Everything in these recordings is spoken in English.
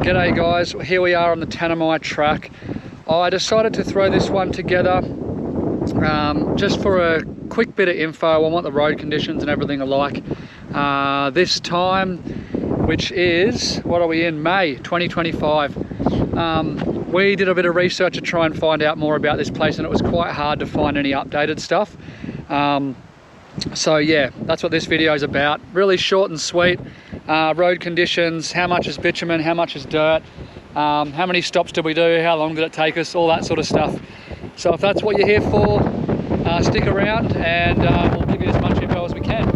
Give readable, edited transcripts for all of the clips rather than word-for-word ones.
G'day guys, here we are on the Tanami track. I decided to throw this one together just for a quick bit of info on what the road conditions and everything are like this time, which is, what are we in, May 2025. We did a bit of research to try and find out more about this place, and it was quite hard to find any updated stuff. So yeah, that's what this video is about. Really short and sweet. Road conditions, how much is bitumen, how much is dirt, how many stops did we do, how long did it take us, all that sort of stuff. So if that's what you're here for, stick around and we'll give you as much info as we can.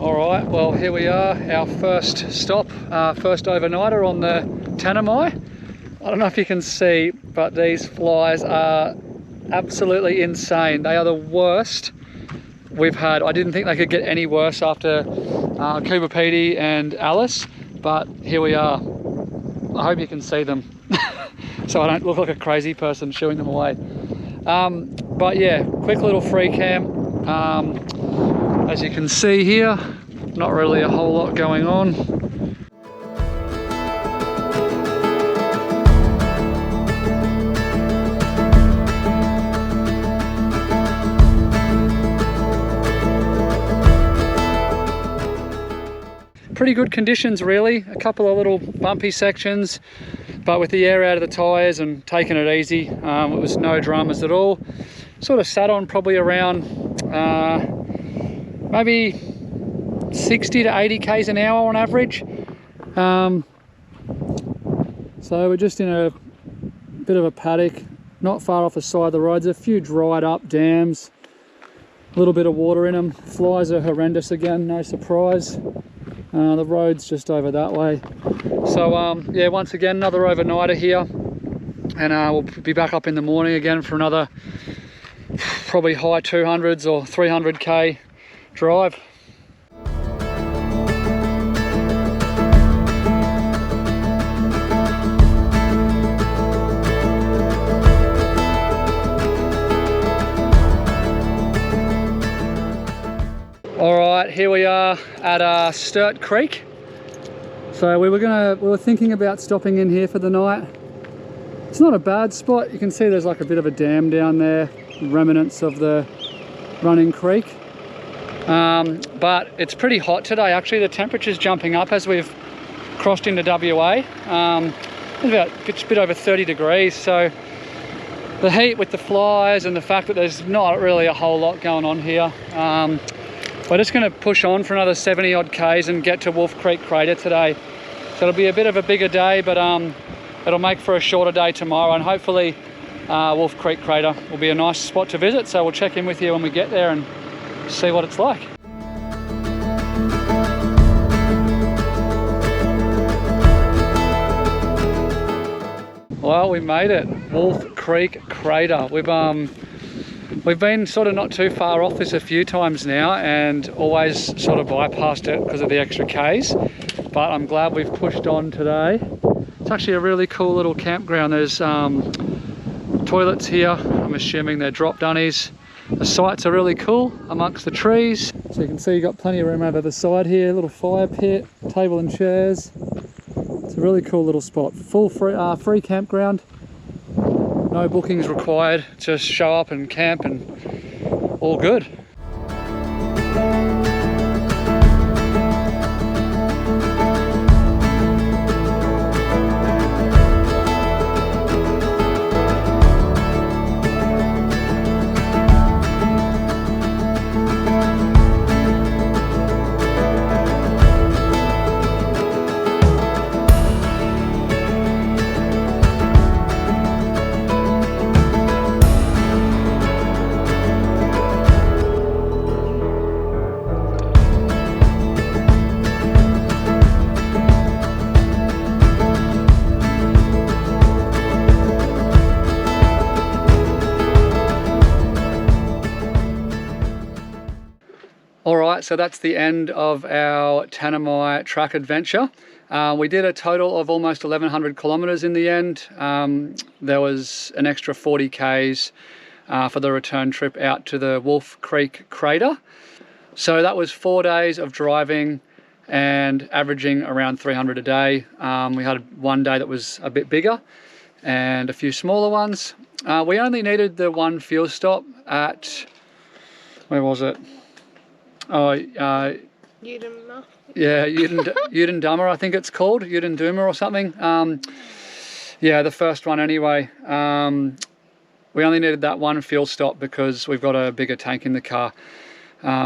Alright, well here we are, our first stop, first overnighter on the Tanami. I don't know if you can see, but these flies are absolutely insane. They are the worst we've had. I didn't think they could get any worse after Cooper Petey and Alice, but here we are. I hope you can see them so I don't look like a crazy person shooing them away. But yeah, quick little free camp. As you can see here, not really a whole lot going on. Pretty good conditions really, a couple of little bumpy sections, but with the air out of the tyres and taking it easy, it was no dramas at all. Sort of sat on probably around maybe 60 to 80 k's an hour on average. So we're just in a bit of a paddock, not far off the side of the roads, a few dried up dams, a little bit of water in them. Flies are horrendous again, no surprise. The road's just over that way. So yeah, once again, another overnighter here, and we'll be back up in the morning again for another probably high 200s or 300k drive. Alright, here we are at Sturt Creek. So we were thinking about stopping in here for the night. It's not a bad spot. You can see there's like a bit of a dam down there, remnants of the running creek. But it's pretty hot today actually. The temperature's jumping up as we've crossed into WA. It's about a bit over 30 degrees. So the heat with the flies and the fact that there's not really a whole lot going on here. We're just going to push on for another 70 odd k's and get to Wolf Creek Crater today. So it'll be a bit of a bigger day, but it'll make for a shorter day tomorrow, and hopefully Wolf Creek Crater will be a nice spot to visit. So we'll check in with you when we get there and see what it's like. Well, we made it, Wolf Creek Crater. We've been sort of not too far off this a few times now and always sort of bypassed it because of the extra Ks, but I'm glad we've pushed on today. It's actually a really cool little campground. There's toilets here. I'm assuming they're drop dunnies. The sites are really cool amongst the trees. So you can see you've got plenty of room over the side here, little fire pit, table and chairs. It's a really cool little spot. Full free campground. No bookings required, just show up and camp and all good. Alright, so that's the end of our Tanami track adventure. We did a total of almost 1,100 kilometers in the end. There was an extra 40 Ks for the return trip out to the Wolf Creek crater. So that was 4 days of driving and averaging around 300 a day. We had one day that was a bit bigger and a few smaller ones. We only needed the one fuel stop at, where was it? Oh, Udema. yeah, Udendummer, I think it's called, Udendummer or something. Yeah, the first one anyway. We only needed that one fuel stop because we've got a bigger tank in the car.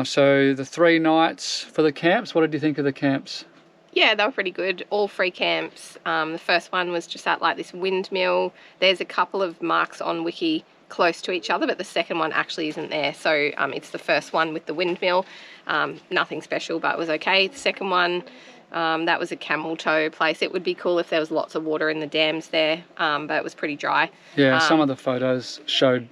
So the 3 nights for the camps, what did you think of the camps? Yeah, they were pretty good. All 3 camps. The first one was just at like this windmill. There's a couple of marks on Wiki close to each other, but the second one actually isn't there. So it's the first one with the windmill. Nothing special, but it was okay. The second one, that was a camel toe place. It would be cool if there was lots of water in the dams there, but it was pretty dry. Yeah, some of the photos showed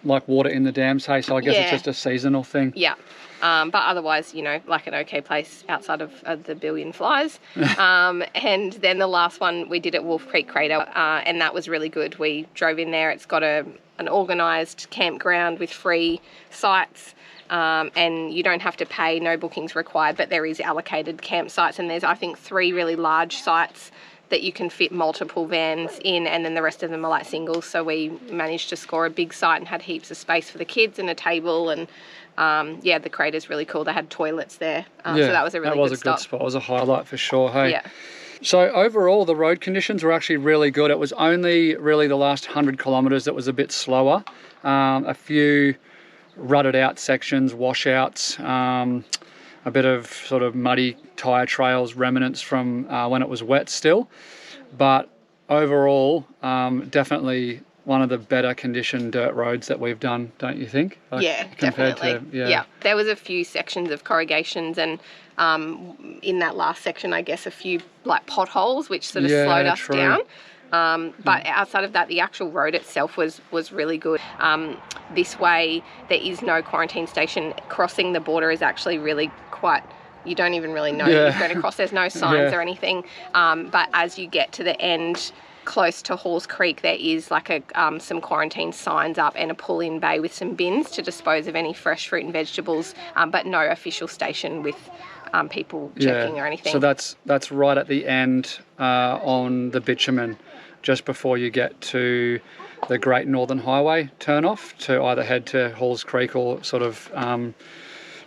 like water in the dams, hey, so I guess it's just a seasonal thing. Yeah. But otherwise, you know, like an okay place outside of the billion flies. And then the last one we did at Wolf Creek Crater, and that was really good. We drove in there. It's got an organised campground with free sites, and you don't have to pay, no bookings required, but there is allocated campsites, and there's, I think, 3 really large sites that you can fit multiple vans in, and then the rest of them are like singles. So we managed to score a big site and had heaps of space for the kids and a table, and yeah, the crater's really cool. They had toilets there, so that was a really good stop. It was a highlight for sure, hey? Yeah. So overall, the road conditions were actually really good. It was only really the last 100 kilometres that was a bit slower. A few rutted out sections, washouts, a bit of sort of muddy tyre trails, remnants from when it was wet still. But overall, definitely one of the better conditioned dirt roads that we've done, don't you think? Like, yeah, definitely. Yeah, there was a few sections of corrugations, and in that last section, I guess a few like potholes, which sort of slowed us down. But outside of that, the actual road itself was really good. This way, there is no quarantine station. Crossing the border is actually really quite, you don't even really know you're going to cross. There's no signs or anything. But as you get to the end, close to Halls Creek, there is like some quarantine signs up and a pull-in bay with some bins to dispose of any fresh fruit and vegetables, but no official station with people checking or anything. So that's right at the end on the bitumen, just before you get to the Great Northern Highway turn-off to either head to Halls Creek or sort of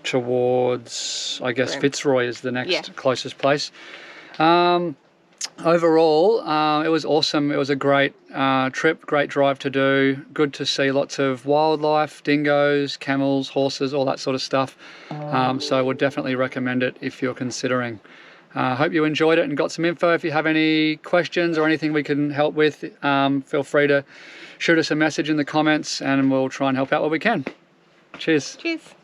towards, I guess, Fitzroy is the next closest place. Overall, it was awesome. It was a great trip, great drive to do. Good to see lots of wildlife, dingoes, camels, horses, all that sort of stuff. So I would definitely recommend it if you're considering. Hope you enjoyed it and got some info. If you have any questions or anything we can help with, feel free to shoot us a message in the comments and we'll try and help out where we can. Cheers. Cheers.